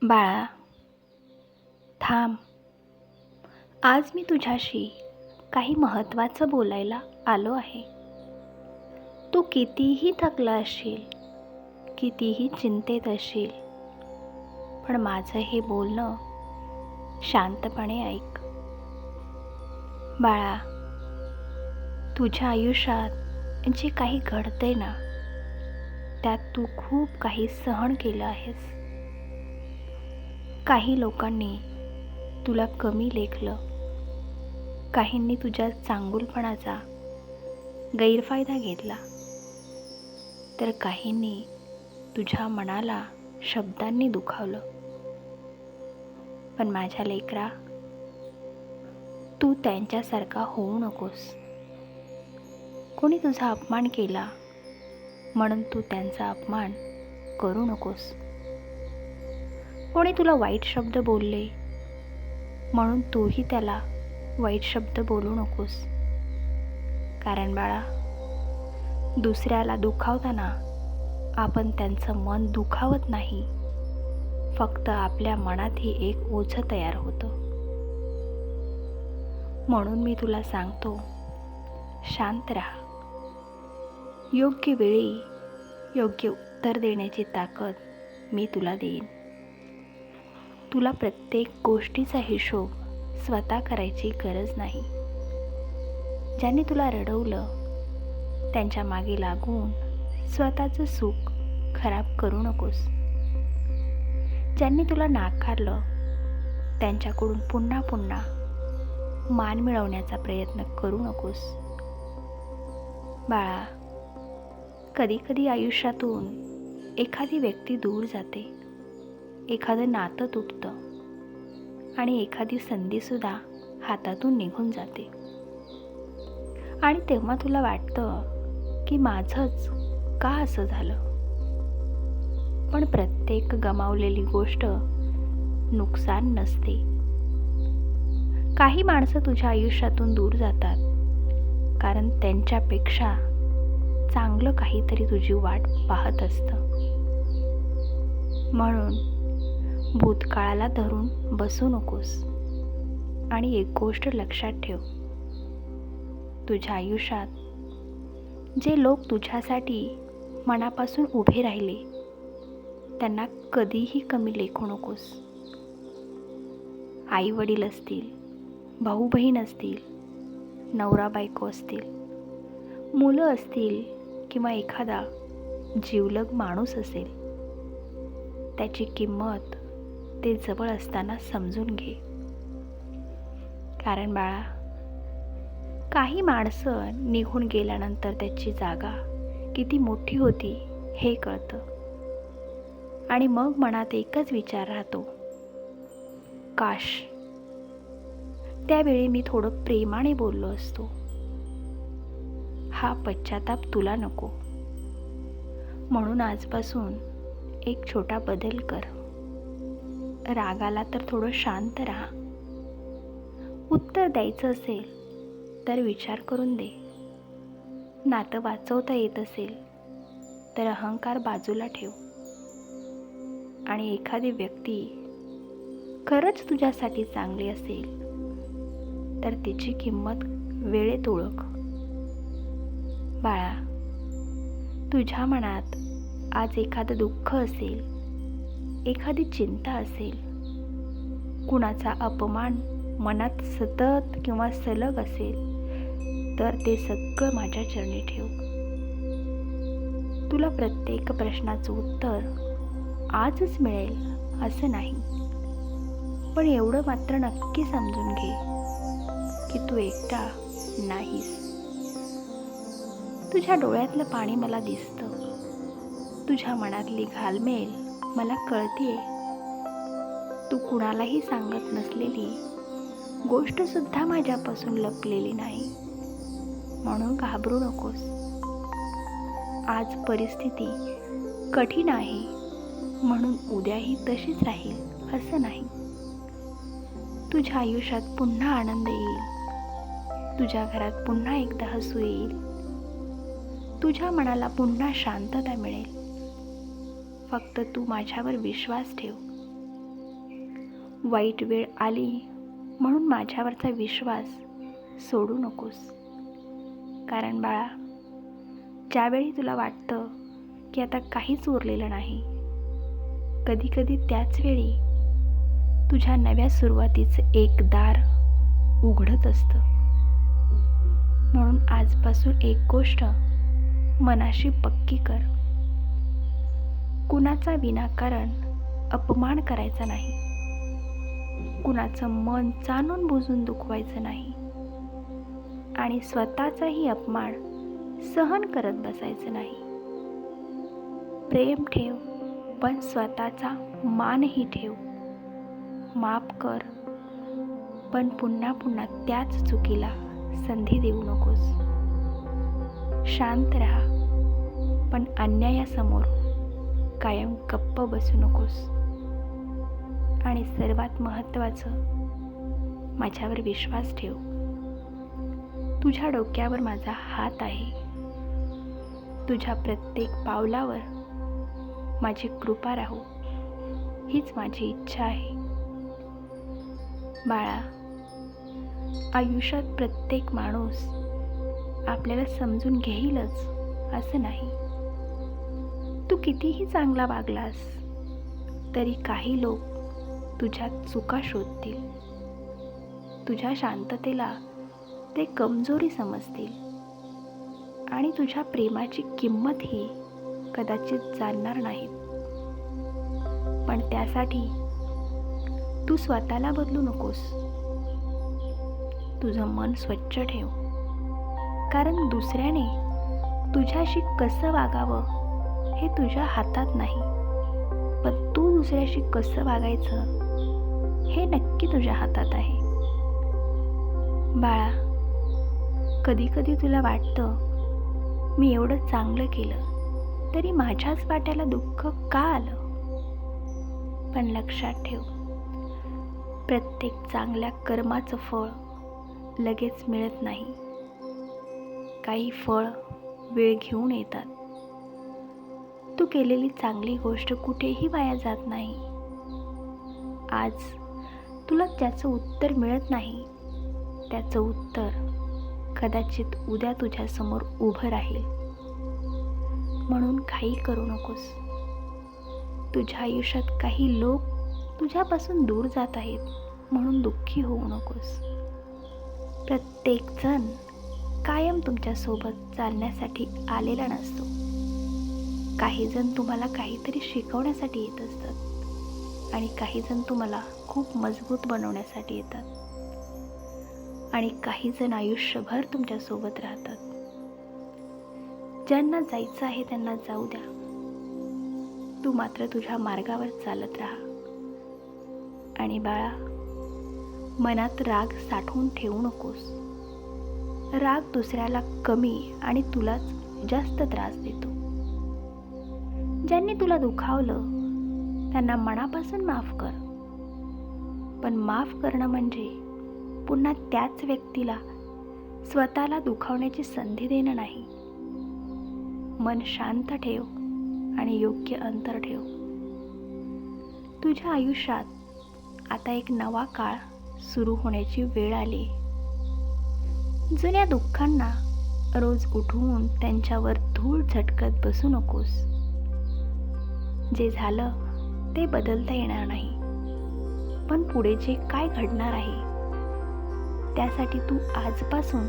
बाळा, थांब. आज मी तुझ्याशी काही महत्त्वाचं बोलायला आलो आहे. तू कितीही थकला असशील, कितीही चिंतेत असशील, पण माझं हे बोलणं शांतपणे ऐक. बाळा, तुझ्या आयुष्यात जे काही घडतंय ना, त्यात तू खूप काही सहन केलं आहेस. काही लोकांनी तुला कमी लेखलं, काहींनी तुझ्या चांगुलपणाचा गैरफायदा घेतला, तर काहींनी तुझ्या मनाला शब्दांनी दुखावलं. पण माझ्या लेकरा, तू त्यांच्यासारखा होऊ नकोस. कोणी तुझा अपमान केला म्हणून तू त्यांचा अपमान करू नकोस. कोणी तुला वाईट शब्द बोलले म्हणून तूही त्याला वाईट शब्द बोलू नकोस. कारण बाळा, दुसऱ्याला दुखावताना आपण त्यांचं मन दुखावत नाही, फक्त आपल्या मनातही एक ओझं तयार होतं. म्हणून मी तुला सांगतो, शांत राहा. योग्य वेळी योग्य उत्तर देण्याची ताकद मी तुला देईन. तुला प्रत्येक गोष्टीचा हिशोब स्वतः करायची गरज नाही. ज्यांनी तुला रडवलं त्यांच्या मागे लागून स्वतःचं सुख खराब करू नकोस. ज्यांनी तुला नाकारलं त्यांच्याकडून पुन्हा पुन्हा मान मिळवण्याचा प्रयत्न करू नकोस. बाळा, कधी कधी आयुष्यातून एखादी व्यक्ती दूर जाते, एखादं नातं तुटतं आणि एखादी संधीसुद्धा हातातून निघून जाते. आणि तेव्हा तुला वाटतं की माझंच का असं झालं. पण प्रत्येक गमावलेली गोष्ट नुकसान नसते. काही माणसं तुझ्या आयुष्यातून दूर जातात कारण त्यांच्यापेक्षा चांगलं काहीतरी तुझी वाट पाहत असतं. म्हणून भूतकाळाला धरून बसू नकोस. आणि एक गोष्ट लक्षात ठेव, तुझ्या आयुष्यात जे लोक तुझ्यासाठी मनापासून उभे राहिले त्यांना कधीही कमी लेखू नकोस. आई वडील असतील, भाऊ बहीण असतील, नवरा बायको असतील, मुलं असतील किंवा एखादा जिवलग माणूस असेल, त्याची किंमत ते जवळ असताना समजून घे. कारण बाळा, काही माणसं निघून गेल्यानंतर त्याची जागा किती मोठी होती हे कळतं. आणि मग मनात एकच विचार राहतो, काश त्यावेळी मी थोडं प्रेमाने बोललो असतो. हा पश्चाताप तुला नको. म्हणून आजपासून एक छोटा बदल कर. रागाला तर थोडं शांत राहा. उत्तर द्यायचं असेल तर विचार करून दे. नातं वाचवता येत असेल तर अहंकार बाजूला ठेव. आणि एखादी व्यक्ती खरंच तुझ्यासाठी चांगली असेल तर तिची किंमत वेळेत ओळख. बाळा, तुझ्या मनात आज एखादं दुःख असेल, एखादी चिंता असेल, कुणाचा अपमान मनात सतत किंवा सलग असेल, तर ते सगळं माझ्या चरणी ठेव. तुला प्रत्येक प्रश्नाचं उत्तर आजच मिळेल असं नाही, पण एवढं मात्र नक्की समजून घे की तू एकटा नाहीस. तुझ्या डोळ्यातलं पाणी मला दिसतं, तुझ्या मनातली घालमेल मला कळतेय. तू कुणालाही सांगत नसलेली गोष्ट सुद्धा माझ्यापासून लपलेली नाही. म्हणून घाबरू नकोस. आज परिस्थिती कठीण आहे म्हणून उद्याही तशीच राहील असं नाही. तुझ्या आयुष्यात पुन्हा आनंद येईल, तुझ्या घरात पुन्हा एकदा हसू येईल, तुझ्या मनाला पुन्हा शांतता मिळेल. फक्त तू माझ्यावर विश्वास ठेव. वाईट वेळ आली म्हणून माझ्यावरचा विश्वास सोडू नकोस. कारण बाळा, ज्यावेळी तुला वाटतं की आता काहीच उरलेलं नाही, कधीकधी त्याच वेळी तुझ्या नव्या सुरुवातीचं एक दार उघडत असतं. म्हणून आजपासून एक गोष्ट मनाशी पक्की कर. कुणाचा विनाकारण अपमान करायचा नाही. कुणाचं मन जाणून बुजून दुखवायचं नाही. आणि स्वतःचाही अपमान सहन करत बसायचं नाही. प्रेम ठेव, पण स्वतःचा मानही ठेव. माफ कर, पण पुन्हा पुन्हा त्याच चुकीला संधी देऊ नकोस. शांत राहा, पण अन्यायासमोर कायम गप्प बसू नकोस. आणि सर्वात महत्त्वाचं, माझ्यावर विश्वास ठेव. तुझ्या डोक्यावर माझा हात आहे. तुझ्या प्रत्येक पावलावर माझी कृपा राहो, हीच माझी इच्छा आहे. बाळा, आयुष्यात प्रत्येक माणूस आपल्याला समजून घेईलच असं नाही. तू कितीही चांगला वागलास तरी काही लोक तुझ्यात चुका शोधतील. तुझ्या शांततेला ते कमजोरी समजतील आणि तुझ्या प्रेमाची किंमतही कदाचित जाणणार नाहीत. पण त्यासाठी तू स्वतःला बदलू नकोस. तुझं मन स्वच्छ ठेव, कारण दुसऱ्याने तुझ्याशी कसं वागावं हे तुझ्या हातात नाही, पण तू दुसऱ्याशी कसं वागायचं हे नक्की तुझ्या हातात आहे. बाळा, कधी कधी तुला वाटतं मी एवढं चांगलं केलं तरी माझ्याच वाट्याला दुःख का आलं? पण लक्षात ठेव, प्रत्येक चांगल्या कर्माचं फळ लगेच मिळत नाही. काही फळ वेळ घेऊन येतात. तू केलेली चांगली गोष्ट कुठेही वाया जात नाही. आज तुला ज्याचं उत्तर मिळत नाही, त्याचं उत्तर कदाचित उद्या तुझ्यासमोर उभं राहील. म्हणून काही करू नकोस. तुझ्या आयुष्यात काही लोक तुझ्यापासून दूर जात आहेत म्हणून दुःखी होऊ नकोस. प्रत्येकजण कायम तुमच्यासोबत चालण्यासाठी आलेला नसतो. काही जण तुम्हाला काहीतरी शिकवण्यासाठी येत असतात आणि काही जण तुम्हाला खूप मजबूत बनवण्यासाठी येतात. आणि काही जण आयुष्यभर तुमच्यासोबत राहतात. ज्यांना जायचं आहे त्यांना जाऊ द्या. तू मात्र तुझ्या मार्गावर चालत राहा. आणि बाळा, मनात राग साठवून ठेवू नकोस. राग दुसऱ्याला कमी आणि तुलाच जास्त त्रास देतो. ज्यांनी तुला दुखावलं त्यांना मनापासून माफ कर. पण माफ करणं म्हणजे पुन्हा त्याच व्यक्तीला स्वतःला दुखावण्याची संधी देणं नाही. मन शांत ठेव आणि योग्य अंतर ठेव. तुझ्या आयुष्यात आता एक नवा काळ सुरू होण्याची वेळ आली. जुन्या दुःखांना रोज उठवून त्यांच्यावर धूळ झटकत बसू नकोस. जे झालं ते बदलता येणार नाही, पण पुढे जे काय घडणार आहे त्यासाठी तू आजपासून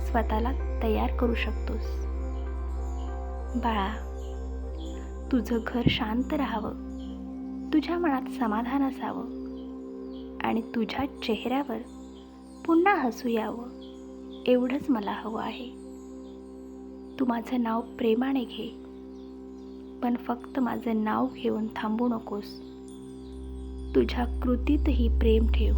स्वतःला तयार करू शकतोस. बाळा, तुझं घर शांत राहावं, तुझ्या मनात समाधान असावं आणि तुझ्या चेहऱ्यावर पुन्हा हसू यावं, एवढंच मला हवं आहे. तू माझं नाव प्रेमाने घे, पण फक्त माझं नाव घेऊन थांबू नकोस. तुझ्या कृतीतही प्रेम ठेव,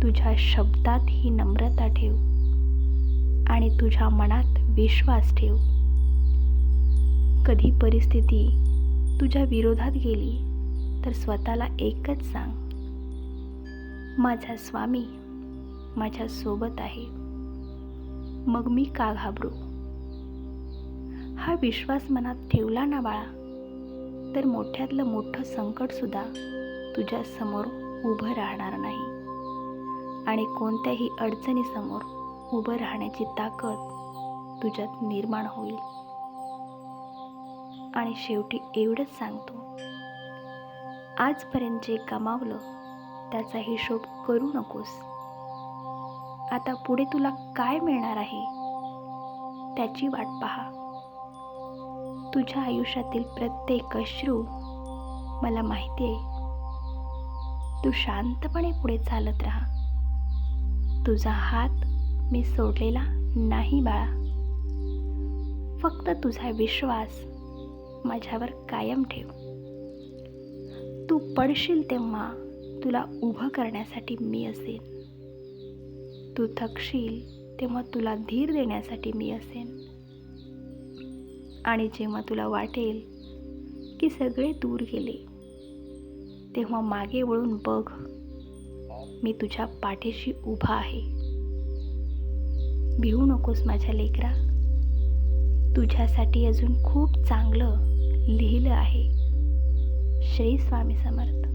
तुझ्या शब्दातही नम्रता ठेव आणि तुझ्या मनात विश्वास ठेव. कधी परिस्थिती तुझ्या विरोधात गेली तर स्वतःला एकच सांग, माझा स्वामी माझ्या सोबत आहे, मग मी का घाबरू? हा विश्वास मनात ठेवला ना बाळा, तर मोठ्यातलं मोठं संकट सुद्धा तुझ्या समोर उभं राहणार नाही आणि कोणत्याही अडचणीसमोर उभं राहण्याची ताकद तुझ्यात निर्माण होईल. आणि शेवटी एवढंच सांगतो, आजपर्यंत जे कमावलं त्याचा हिशोब करू नकोस. आता पुढे तुला काय मिळणार आहे त्याची वाट पहा. तुझ्या आयुष्यातील प्रत्येक अश्रू मला माहिती आहे. तू शांतपणे पुढे चालत राहा. तुझा हात मी सोडलेला नाही बाळा. फक्त तुझा विश्वास माझ्यावर कायम ठेव. तू पडशील तेव्हा तुला उभं करण्यासाठी मी असेन. तू थकशील तेव्हा तुला धीर देण्यासाठी मी असेन. आणि जेव्हा तुला वाटेल की सगळे दूर गेले, तेव्हा मागे वळून बघ, मी तुझ्या पाठीशी उभा आहे. भिवू नकोस माझ्या लेकरा. तुझ्यासाठी अजून खूप चांगलं लिहिलं आहे. श्री स्वामी समर्थ.